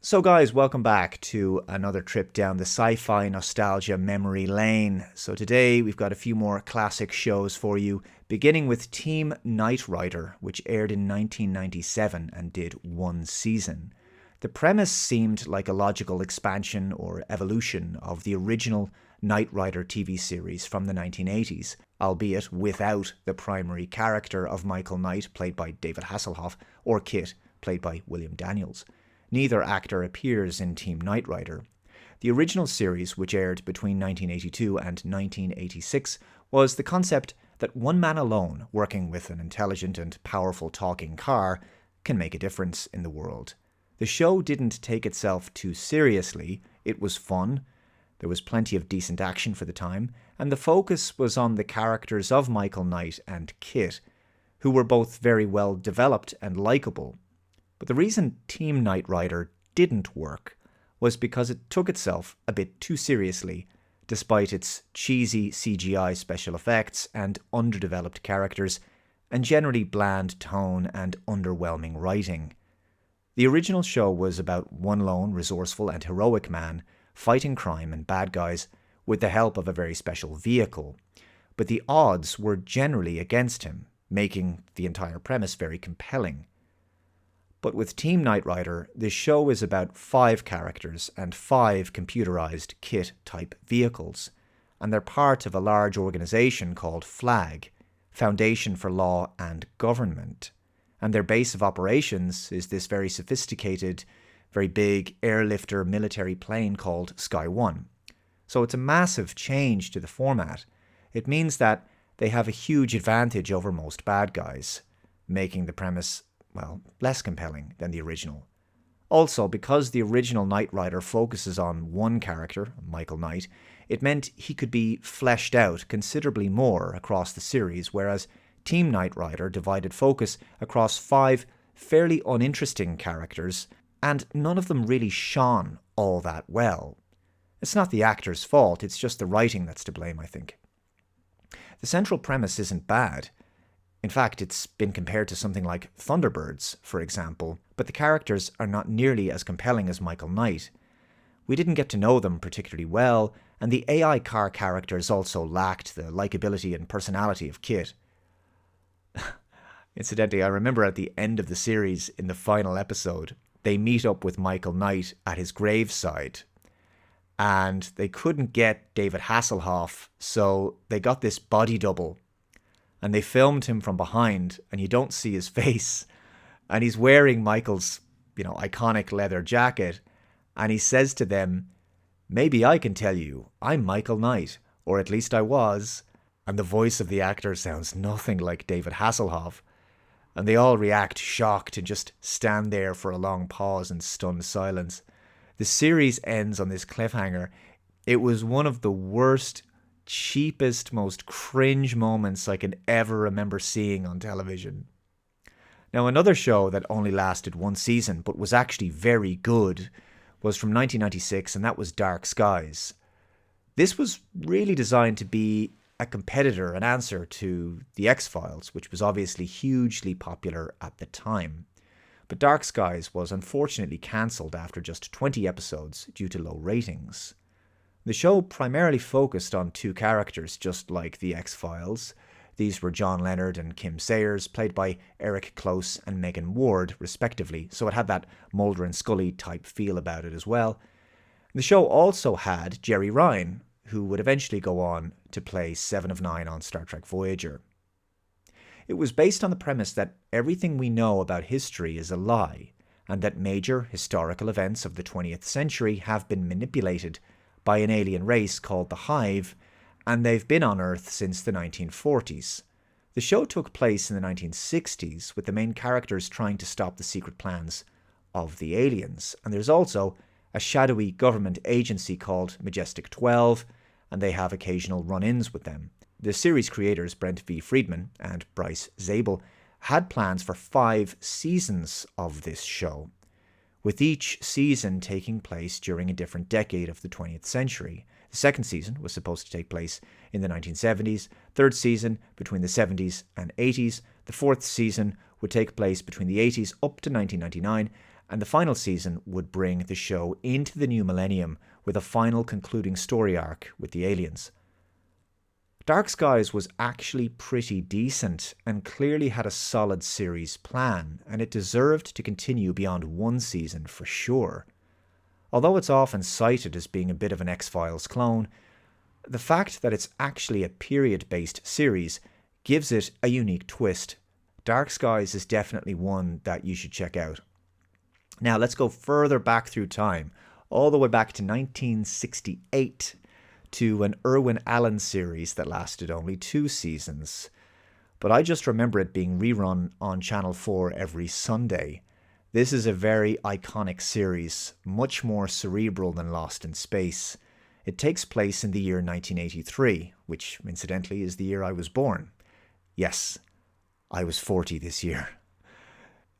So guys, welcome back to another trip down the sci-fi nostalgia memory lane. So today we've got a few more classic shows for you, beginning with Team Knight Rider, which aired in 1997 and did one season. The premise seemed like a logical expansion or evolution of the original Knight Rider TV series from the 1980s, albeit without the primary character of Michael Knight, played by David Hasselhoff, or Kit, played by William Daniels. Neither actor appears in Team Knight Rider. The original series, which aired between 1982 and 1986, was the concept that one man alone, working with an intelligent and powerful talking car, can make a difference in the world. The show didn't take itself too seriously. It was fun. There was plenty of decent action for the time, and the focus was on the characters of Michael Knight and Kit, who were both very well developed and likable. But the reason Team Knight Rider didn't work was because it took itself a bit too seriously, despite its cheesy CGI special effects and underdeveloped characters, and generally bland tone and underwhelming writing. The original show was about one lone, resourceful and heroic man fighting crime and bad guys with the help of a very special vehicle, but the odds were generally against him, making the entire premise very compelling. But with Team Knight Rider, the show is about 5 characters and 5 computerized kit-type vehicles, and they're part of a large organization called FLAG, Foundation for Law and Government. And their base of operations is this very sophisticated, very big airlifter military plane called Sky One. So it's a massive change to the format. It means that they have a huge advantage over most bad guys, making the premise less compelling than the original. Also, because the original Knight Rider focuses on one character, Michael Knight, it meant he could be fleshed out considerably more across the series, whereas Team Knight Rider divided focus across 5 fairly uninteresting characters, and none of them really shone all that well. It's not the actor's fault, it's just the writing that's to blame, I think. The central premise isn't bad. In fact, it's been compared to something like Thunderbirds, for example, but the characters are not nearly as compelling as Michael Knight. We didn't get to know them particularly well, and the AI car characters also lacked the likability and personality of Kit. Incidentally, I remember at the end of the series, in the final episode, they meet up with Michael Knight at his graveside, and they couldn't get David Hasselhoff, so they got this body double. And they filmed him from behind, and you don't see his face. And he's wearing Michael's, iconic leather jacket. And he says to them, "Maybe I can tell you, I'm Michael Knight, or at least I was." And the voice of the actor sounds nothing like David Hasselhoff. And they all react shocked and just stand there for a long pause in stunned silence. The series ends on this cliffhanger. It was one of the worst, cheapest, most cringe moments I can ever remember seeing on television. Now, another show that only lasted one season but was actually very good was from 1996, and that was Dark Skies. This was really designed to be a competitor, an answer to The X-Files, which was obviously hugely popular at the time. But Dark Skies was unfortunately cancelled after just 20 episodes due to low ratings. The show primarily focused on 2 characters, just like The X-Files. These were John Leonard and Kim Sayers, played by Eric Close and Megan Ward, respectively, so it had that Mulder and Scully type feel about it as well. The show also had Jerry Ryan, who would eventually go on to play Seven of Nine on Star Trek Voyager. It was based on the premise that everything we know about history is a lie, and that major historical events of the 20th century have been manipulated by an alien race called the Hive, and they've been on Earth since the 1940s. The show took place in the 1960s, with the main characters trying to stop the secret plans of the aliens. And there's also a shadowy government agency called Majestic 12, and they have occasional run-ins with them. The series creators, Brent V. Friedman and Bryce Zabel, had plans for 5 seasons of this show, with each season taking place during a different decade of the 20th century. The second season was supposed to take place in the 1970s, third season between the 70s and 80s, the fourth season would take place between the 80s up to 1999, and the final season would bring the show into the new millennium with a final concluding story arc with the aliens. Dark Skies was actually pretty decent and clearly had a solid series plan, and it deserved to continue beyond one season for sure. Although it's often cited as being a bit of an X-Files clone, the fact that it's actually a period-based series gives it a unique twist. Dark Skies is definitely one that you should check out. Now let's go further back through time, all the way back to 1968, to an Irwin Allen series that lasted only 2 seasons. But I just remember it being rerun on Channel 4 every Sunday. This is a very iconic series, much more cerebral than Lost in Space. It takes place in the year 1983, which incidentally is the year I was born. Yes, I was 40 this year.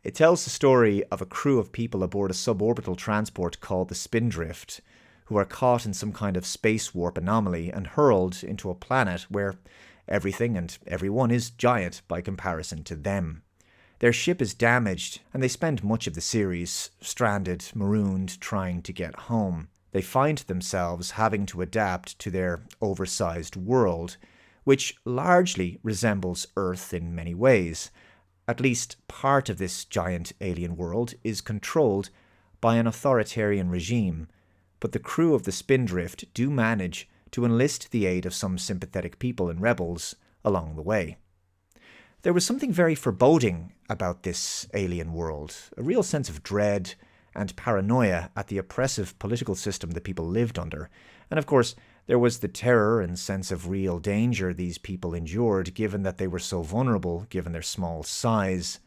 It tells the story of a crew of people aboard a suborbital transport called the Spindrift, who are caught in some kind of space warp anomaly and hurled into a planet where everything and everyone is giant by comparison to them. Their ship is damaged, and they spend much of the series stranded, marooned, trying to get home. They find themselves having to adapt to their oversized world, which largely resembles Earth in many ways. At least part of this giant alien world is controlled by an authoritarian regime, but the crew of the Spindrift do manage to enlist the aid of some sympathetic people and rebels along the way. There was something very foreboding about this alien world, a real sense of dread and paranoia at the oppressive political system that people lived under. And of course, there was the terror and sense of real danger these people endured, given that they were so vulnerable, given their small size.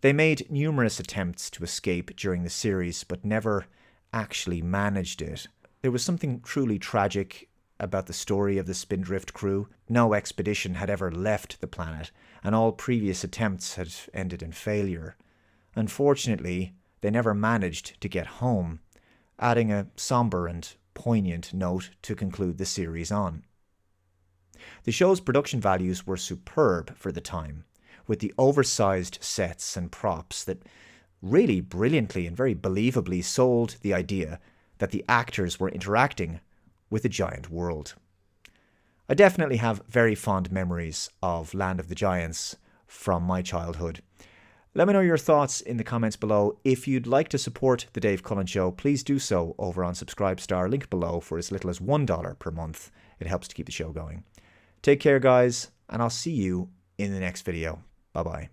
They made numerous attempts to escape during the series, but never actually managed it. There was something truly tragic about the story of the Spindrift crew. No expedition had ever left the planet, and all previous attempts had ended in failure. Unfortunately, they never managed to get home, adding a somber and poignant note to conclude the series on. The show's production values were superb for the time, with the oversized sets and props that really brilliantly and very believably sold the idea that the actors were interacting with a giant world. I definitely have very fond memories of Land of the Giants from my childhood. Let me know your thoughts in the comments below. If you'd like to support The Dave Cullen Show, please do so over on Subscribestar, link below, for as little as $1 per month. It helps to keep the show going. Take care, guys, and I'll see you in the next video. Bye-bye.